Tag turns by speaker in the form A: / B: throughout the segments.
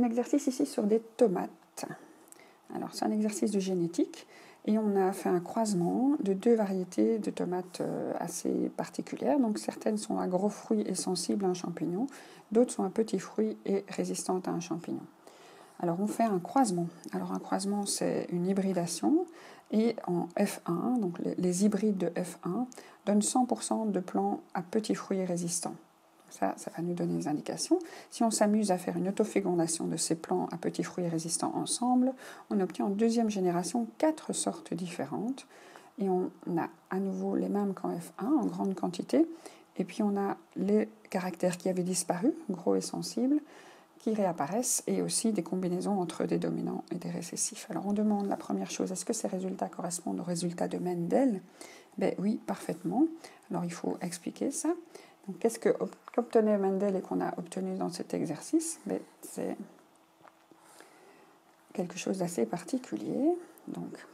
A: exercice ici sur des tomates. Alors, c'est un exercice de génétique et on a fait un croisement de deux variétés de tomates assez particulières. Donc, certaines sont à gros fruits et sensibles à un champignon, d'autres sont à petits fruits et résistantes à un champignon. Alors, on fait un croisement. Alors, un croisement, c'est une hybridation. Et en F1, donc les hybrides de F1, donnent 100% de plants à petits fruits résistants. Ça va nous donner des indications. Si on s'amuse à faire une autofécondation de ces plants à petits fruits résistants ensemble, on obtient en deuxième génération 4 sortes différentes. Et on a à nouveau les mêmes qu'en F1, en grande quantité. Et puis on a les caractères qui avaient disparu, gros et sensibles, qui réapparaissent, et aussi des combinaisons entre des dominants et des récessifs. Alors on demande la première chose, est-ce que ces résultats correspondent aux résultats de Mendel? Ben oui, parfaitement. Alors il faut expliquer ça. Donc qu'est-ce qu'obtenait Mendel et qu'on a obtenu dans cet exercice? Ben, c'est quelque chose d'assez particulier. Donc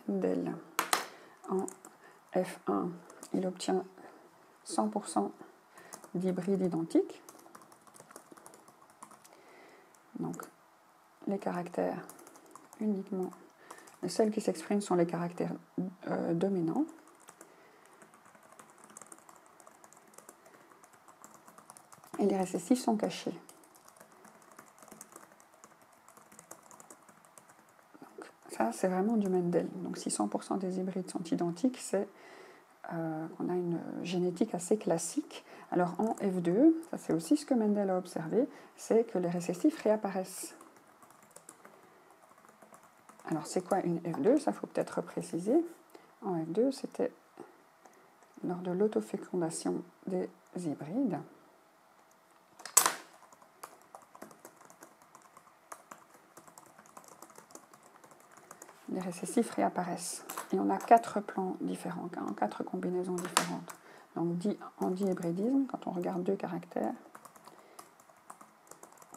A: Mendel en F1, il obtient 100% d'hybrides identiques. Donc, les caractères uniquement, les seuls qui s'expriment sont les caractères dominants. Et les récessifs sont cachés. Donc, ça, c'est vraiment du Mendel. Donc, si 100% des hybrides sont identiques, c'est qu'on a une génétique assez classique. Alors, en F2, ça c'est aussi ce que Mendel a observé, c'est que les récessifs réapparaissent. Alors, c'est quoi une F2? Ça, faut peut-être préciser. En F2, c'était lors de l'autofécondation des hybrides. Les récessifs réapparaissent. Et on a 4 plans différents, 4 combinaisons différentes. Donc, en dihybridisme, quand on regarde 2 caractères,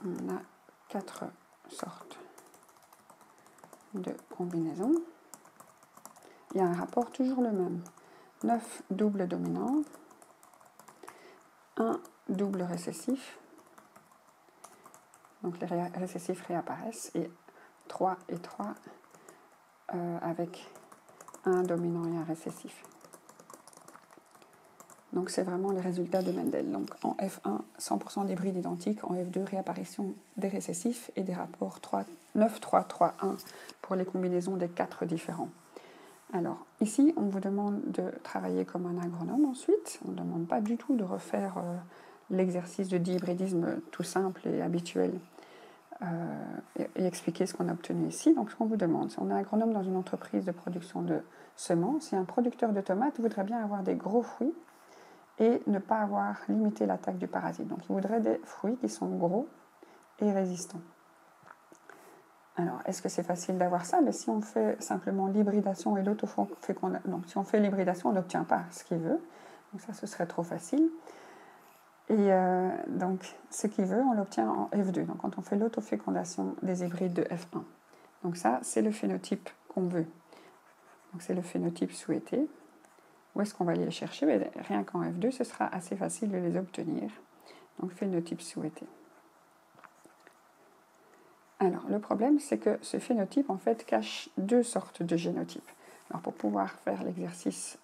A: on a 4 sortes de combinaisons. Il y a un rapport toujours le même. 9 doubles dominants, 1 double récessif, donc les récessifs réapparaissent, et 3 et 3 avec un dominant et un récessif. Donc c'est vraiment les résultats de Mendel. Donc en F1, 100% d'hybrides identiques, en F2, réapparition des récessifs et des rapports 9, 3, 3, 1 pour les combinaisons des 4 différents. Alors ici, on vous demande de travailler comme un agronome ensuite. On ne demande pas du tout de refaire l'exercice de dihybridisme tout simple et habituel et expliquer ce qu'on a obtenu ici. Donc ce qu'on vous demande, c'est on est agronome dans une entreprise de production de semences, et un producteur de tomates voudrait bien avoir des gros fruits et ne pas avoir limité l'attaque du parasite. Donc il voudrait des fruits qui sont gros et résistants. Alors, est-ce que c'est facile d'avoir ça? Mais si on fait simplement l'hybridation et l'autofécondation, donc si on fait l'hybridation, on n'obtient pas ce qu'il veut. Donc ça, ce serait trop facile. Et donc, ce qu'il veut, on l'obtient en F2. Donc, quand on fait l'autofécondation des hybrides de F1. Donc ça, c'est le phénotype qu'on veut. Donc c'est le phénotype souhaité. Où est-ce qu'on va aller les chercher? Mais rien qu'en F2, ce sera assez facile de les obtenir. Donc, phénotype souhaité. Alors, le problème, c'est que ce phénotype, en fait, cache 2 sortes de génotypes. Alors, pour pouvoir faire l'exercice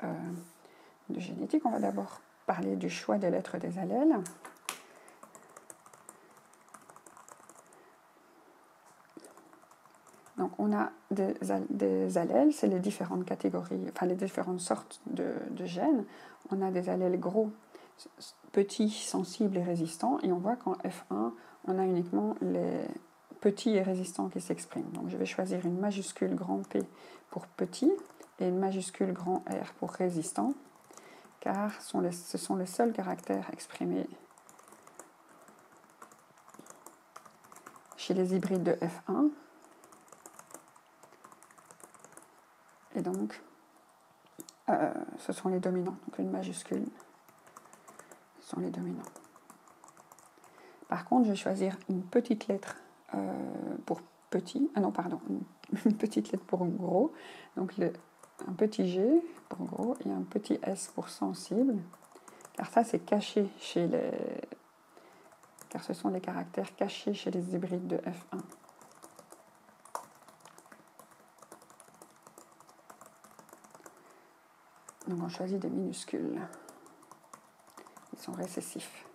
A: de génétique, on va d'abord parler du choix des lettres des allèles. Donc, on a des allèles, c'est les différentes catégories, enfin les différentes sortes de gènes. On a des allèles gros, petits, sensibles et résistants. Et on voit qu'en F1, on a uniquement les petits et résistants qui s'expriment. Donc je vais choisir une majuscule grand P pour petit et une majuscule grand R pour résistant, car ce sont les seuls caractères exprimés chez les hybrides de F1. Et donc, ce sont les dominants. Donc une majuscule, ce sont les dominants. Par contre, je vais choisir une petite lettre pour petit, une petite lettre pour gros, donc un petit G pour gros et un petit S pour sensible, car ça c'est caché chez car ce sont les caractères cachés chez les hybrides de F1. Donc on choisit des minuscules. Ils sont récessifs.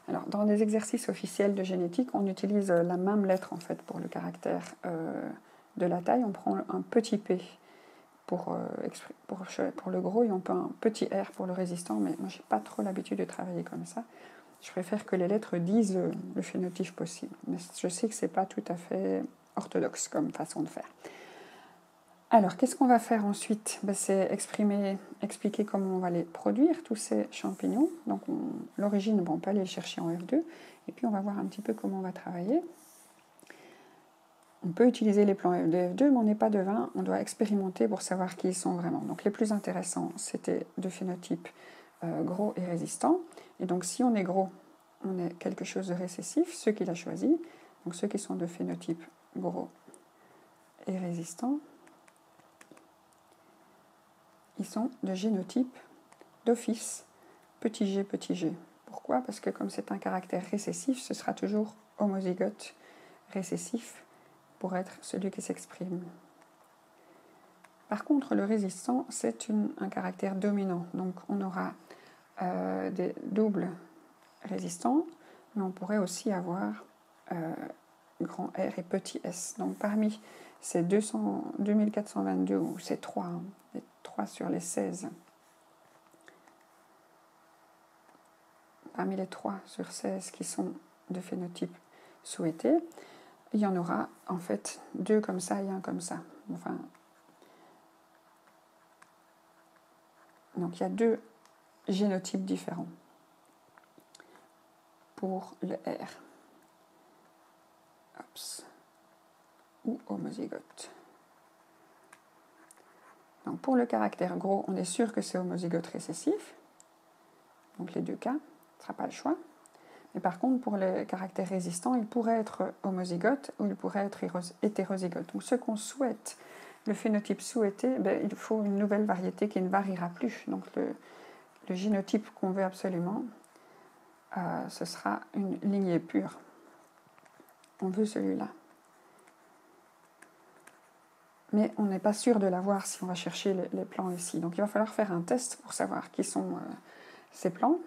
A: Alors, dans les exercices officiels de génétique, on utilise la même lettre en fait pour le caractère de la taille. On prend un petit p pour le gros et on peut un petit r pour le résistant, mais moi j'ai pas trop l'habitude de travailler comme ça. Je préfère que les lettres disent le phénotype possible, mais je sais que c'est pas tout à fait orthodoxe comme façon de faire. Alors, qu'est-ce qu'on va faire ensuite? C'est expliquer comment on va les produire, tous ces champignons. Donc, l'origine, on peut aller le chercher en F2. Et puis, on va voir un petit peu comment on va travailler. On peut utiliser les plans de F2, mais on n'est pas devin. On doit expérimenter pour savoir qui ils sont vraiment. Donc, les plus intéressants, c'était de phénotype gros et résistant. Et donc, si on est gros, on est quelque chose de récessif, ceux qu'il a choisi. Donc, ceux qui sont de phénotype gros et résistant, ils sont de génotype d'office petit g, petit g. Pourquoi? Parce que comme c'est un caractère récessif, ce sera toujours homozygote récessif pour être celui qui s'exprime. Par contre, le résistant, c'est un caractère dominant. Donc on aura des doubles résistants, mais on pourrait aussi avoir grand R et petit s. Donc parmi ces 2422, ou ces 3, les 3 sur les 16, parmi les 3 sur 16 qui sont de phénotype souhaité, il y en aura en fait 2 comme ça et 1 comme ça. Enfin, donc il y a 2 génotypes différents pour le R. Ops. Ou homozygote. Donc pour le caractère gros, on est sûr que c'est homozygote récessif. Donc les deux cas, ce ne sera pas le choix. Mais par contre, pour le caractère résistant, il pourrait être homozygote ou il pourrait être hétérozygote. Donc ce qu'on souhaite, le phénotype souhaité, il faut une nouvelle variété qui ne variera plus. Donc le génotype qu'on veut absolument, ce sera une lignée pure. On veut celui-là. Mais on n'est pas sûr de l'avoir si on va chercher les plans ici. Donc il va falloir faire un test pour savoir qui sont ces plans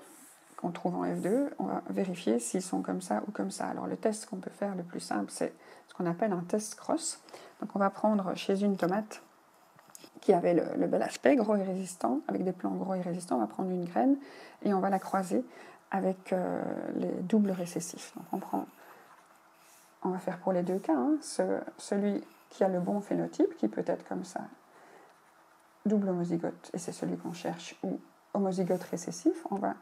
A: qu'on trouve en F2. On va vérifier s'ils sont comme ça ou comme ça. Alors le test qu'on peut faire le plus simple, c'est ce qu'on appelle un test cross. Donc on va prendre chez une tomate qui avait le bel aspect, gros et résistant, avec des plans gros et résistants, on va prendre une graine et on va la croiser avec les doubles récessifs. Donc on va faire pour les deux cas, celui qui a le bon phénotype, qui peut être comme ça, double homozygote, et c'est celui qu'on cherche, ou homozygote récessif, on va...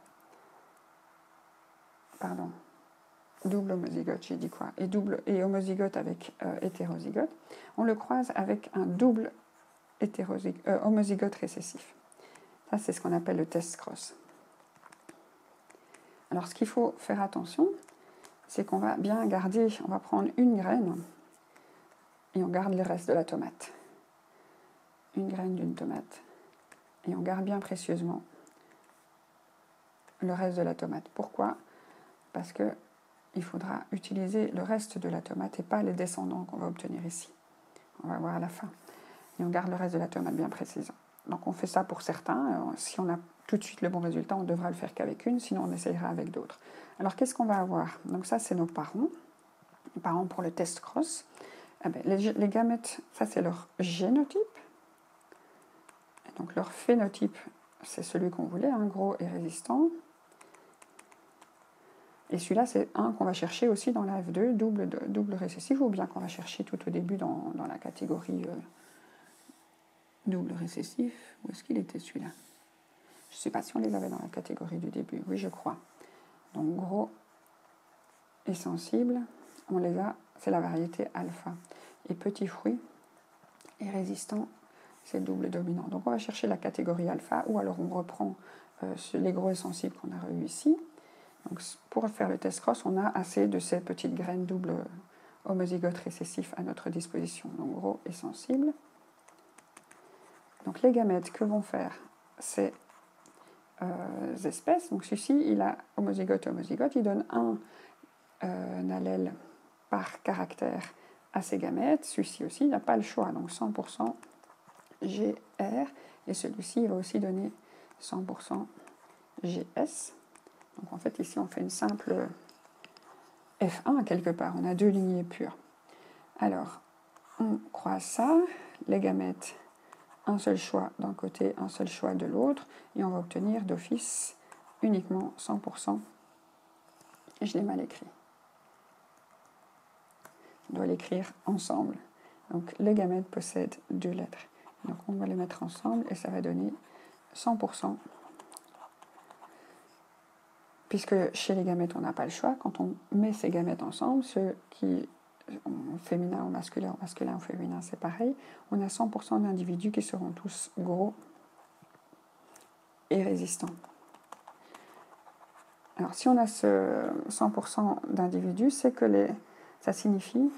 A: Pardon, double homozygote, j'ai dit quoi? Et homozygote avec hétérozygote. On le croise avec un double homozygote récessif. Ça, c'est ce qu'on appelle le test cross. Alors, ce qu'il faut faire attention, c'est qu'on va bien garder, on va prendre une graine, et on garde le reste de la tomate. Une graine d'une tomate. Et on garde bien précieusement le reste de la tomate. Pourquoi? Parce qu'il faudra utiliser le reste de la tomate et pas les descendants qu'on va obtenir ici. On va voir à la fin. Et on garde le reste de la tomate bien précisément. Donc on fait ça pour certains. Si on a tout de suite le bon résultat, on devra le faire qu'avec une, sinon on essayera avec d'autres. Alors qu'est-ce qu'on va avoir? Donc ça, c'est nos parents. Les parents pour le test cross. Les gamètes, ça c'est leur génotype. Et donc leur phénotype, c'est celui qu'on voulait, gros et résistant. Et celui-là, c'est un qu'on va chercher aussi dans la F2, double récessif, ou bien qu'on va chercher tout au début dans la catégorie double récessif. Où est-ce qu'il était celui-là? Je ne sais pas si on les avait dans la catégorie du début. Oui, je crois. Donc gros et sensible, on les a, c'est la variété alpha. Et petit fruit et résistant, c'est double dominant. Donc on va chercher la catégorie alpha, ou alors on reprend les gros et sensibles qu'on a eu ici. Donc pour faire le test cross, on a assez de ces petites graines double homozygote récessif à notre disposition. Donc gros et sensible. Donc les gamètes que vont faire ces espèces. Donc celui-ci, il a homozygote, il donne un allèle par caractère à ses gamètes. Celui-ci aussi, il n'a pas le choix, donc 100% GR. Et celui-ci, il va aussi donner 100% GS. Donc en fait, ici, on fait une simple F1 quelque part. On a deux lignées pures. Alors, on croise ça, les gamètes, un seul choix d'un côté, un seul choix de l'autre, et on va obtenir d'office uniquement 100%. Et je l'ai mal écrit. On doit l'écrire ensemble. Donc les gamètes possèdent deux lettres. Donc on va les mettre ensemble et ça va donner 100%. Puisque chez les gamètes, on n'a pas le choix. Quand on met ces gamètes ensemble, ceux qui en féminin ou masculin ou féminin, c'est pareil. On a 100% d'individus qui seront tous gros et résistants. Alors si on a ce 100% d'individus, c'est que ça signifie,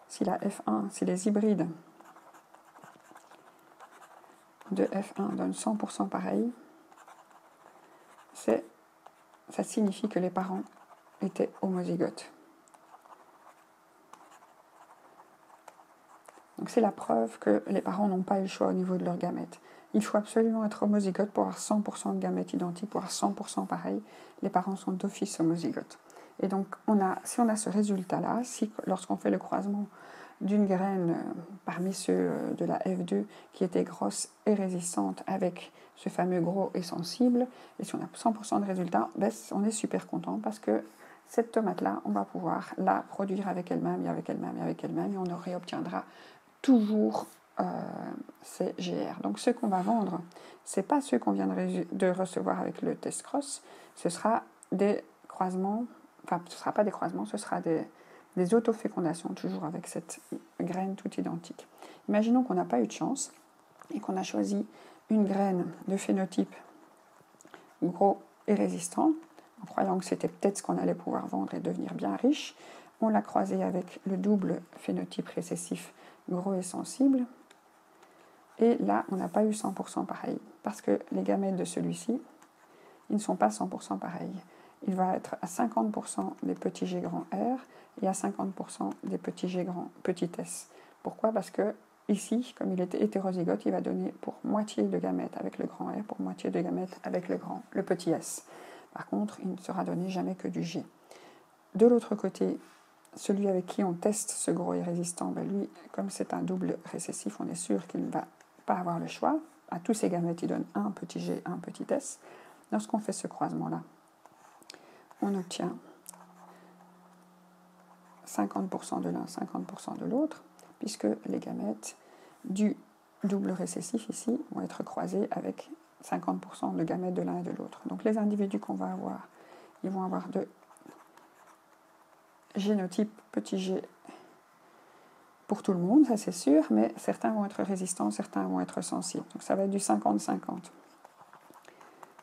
A: si la F1, si les hybrides de F1 donnent 100% pareil, ça signifie que les parents étaient homozygotes. Donc c'est la preuve que les parents n'ont pas eu le choix au niveau de leurs gamètes. Il faut absolument être homozygote pour avoir 100% de gamètes identiques, pour avoir 100% pareil. Les parents sont d'office homozygotes. Et donc si on a ce résultat-là, lorsqu'on fait le croisement d'une graine parmi ceux de la F2 qui était grosse et résistante avec ce fameux gros et sensible, et si on a 100% de résultats, on est super content parce que cette tomate-là, on va pouvoir la produire avec elle-même et avec elle-même et avec elle-même, et on réobtiendra toujours ces GR. Donc ce qu'on va vendre, ce n'est pas ceux qu'on vient de recevoir avec le test cross, ce sera des croisements, enfin ce ne sera pas des croisements, ce sera des autofécondations, toujours avec cette graine toute identique. Imaginons qu'on n'a pas eu de chance et qu'on a choisi une graine de phénotype gros et résistant, en croyant que c'était peut-être ce qu'on allait pouvoir vendre et devenir bien riche. On l'a croisé avec le double phénotype récessif gros et sensible. Et là, on n'a pas eu 100% pareil, parce que les gamètes de celui-ci, ils ne sont pas 100% pareils. Il va être à 50% des petits G grand R et à 50% des petits G grand petit s. Pourquoi? Parce que ici, comme il était hétérozygote, il va donner pour moitié de gamètes avec le grand R, pour moitié de gamètes avec le petit s. Par contre, il ne sera donné jamais que du G. De l'autre côté, celui avec qui on teste ce gros et résistant, lui, comme c'est un double récessif, on est sûr qu'il ne va pas avoir le choix. À tous ces gamètes, il donne un petit G, un petit S. Lorsqu'on fait ce croisement-là, on obtient 50% de l'un, 50% de l'autre, puisque les gamètes du double récessif ici vont être croisés avec 50% de gamètes de l'un et de l'autre. Donc les individus qu'on va avoir, ils vont avoir de génotype petit g pour tout le monde, ça c'est sûr, mais certains vont être résistants, certains vont être sensibles. Donc ça va être du 50-50.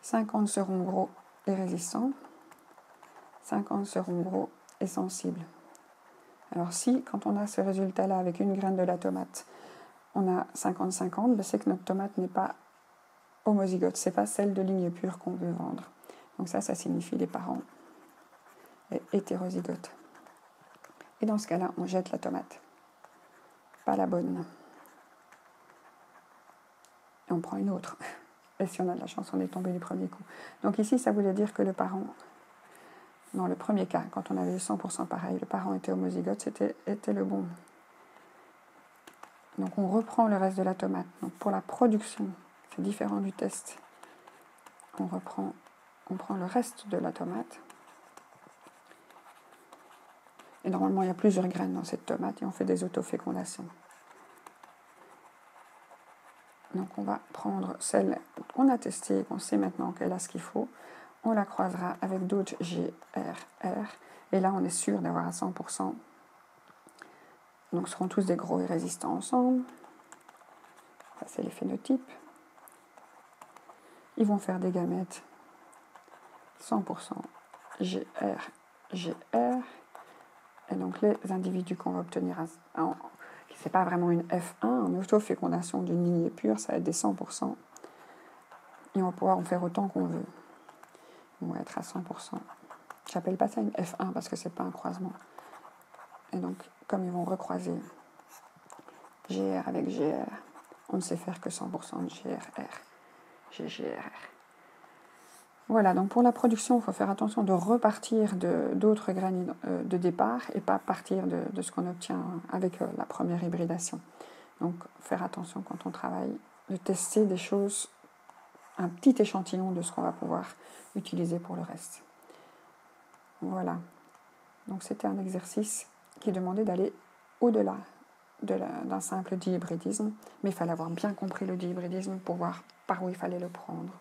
A: 50 seront gros et résistants, 50 seront gros et sensibles. Alors si, quand on a ce résultat-là avec une graine de la tomate, on a 50-50, c'est que notre tomate n'est pas homozygote, c'est pas celle de ligne pure qu'on veut vendre. Donc ça signifie les parents hétérozygotes. Et dans ce cas-là, on jette la tomate. Pas la bonne. Et on prend une autre. Et si on a de la chance, on est tombé du premier coup. Donc ici, ça voulait dire que le parent, dans le premier cas, quand on avait eu 100% pareil, le parent était homozygote, était le bon. Donc on reprend le reste de la tomate. Donc pour la production, c'est différent du test. On prend le reste de la tomate. Et normalement, il y a plusieurs graines dans cette tomate et on fait des autofécondations. Donc on va prendre celle qu'on a testée, qu'on sait maintenant qu'elle a ce qu'il faut. On la croisera avec d'autres GRR. Et là, on est sûr d'avoir à 100%. Donc ce seront tous des gros et résistants ensemble. Ça, c'est les phénotypes. Ils vont faire des gamètes 100% GR. Et donc les individus qu'on va obtenir, c'est pas vraiment une F1, en autofécondation d'une lignée pure, ça va être des 100% et on va pouvoir en faire autant qu'on veut. On va être à 100%. J'appelle pas ça une F1 parce que c'est pas un croisement. Et donc, comme ils vont recroiser GR avec GR, on ne sait faire que 100% de GRR, GGRR. Voilà, donc pour la production, il faut faire attention de repartir d'autres graines de départ et pas partir de ce qu'on obtient avec la première hybridation. Donc faire attention quand on travaille, de tester des choses, un petit échantillon de ce qu'on va pouvoir utiliser pour le reste. Voilà, donc c'était un exercice qui demandait d'aller au-delà d'un simple dihybridisme, mais il fallait avoir bien compris le dihybridisme pour voir par où il fallait le prendre.